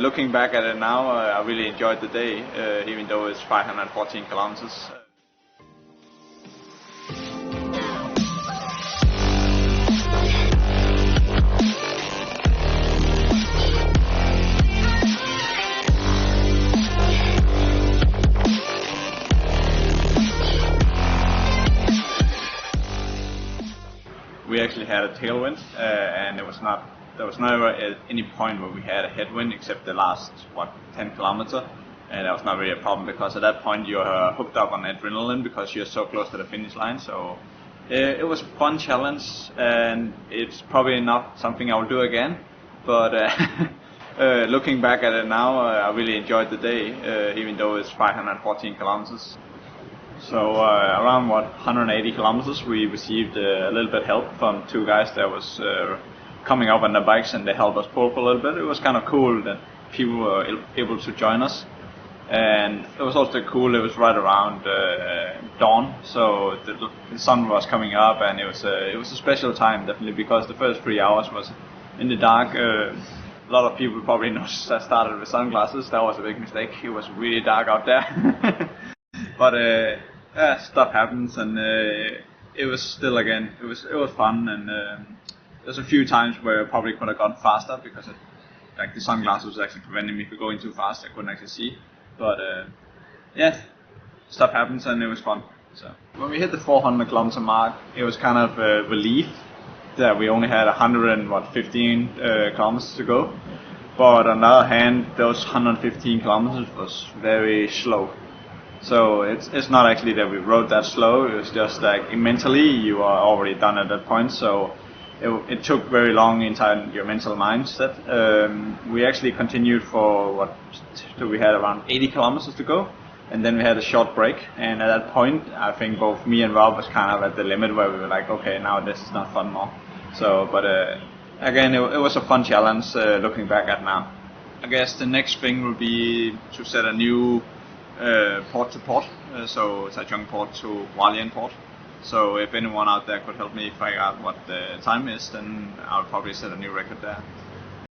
looking back at it now, I really enjoyed the day, even though it's 514 kilometers. We actually had a tailwind, and there was never at any point where we had a headwind except the last 10 kilometers, and that was not really a problem because at that point you're hooked up on adrenaline because you're so close to the finish line. So it was a fun challenge, and it's probably not something I will do again. But looking back at it now, I really enjoyed the day, even though it's 514 kilometers. So around 180 kilometers, we received a little bit help from two guys that was coming up on their bikes, and they helped us pull for a little bit. It was kind of cool that people were able to join us, and it was also cool. It was right around dawn, so the sun was coming up, and it was a special time definitely because the first 3 hours was in the dark. A lot of people probably noticed I started with sunglasses. That was a big mistake. It was really dark out there. But stuff happens, and it was still it was fun, and there's a few times where I probably could have gone faster because the sunglasses was actually preventing me from going too fast. I couldn't actually see, but stuff happens, and it was fun. So when we hit the 400 kilometer mark, it was kind of a relief that we only had 115 kilometers to go. But on the other hand, those 115 kilometers was very slow. So it's not actually that we rode that slow, it was just like mentally you are already done at that point, so it took very long inside your mental mindset. We actually continued for we had around 80 kilometers to go, and then we had a short break, and at that point I think both me and Rob was kind of at the limit where we were like, okay, now this is not fun more. So, but again, it was a fun challenge looking back at now. I guess the next thing will be to set a new port to port, so Taichung port to Hualien port. So if anyone out there could help me figure out what the time is, then I'll probably set a new record there.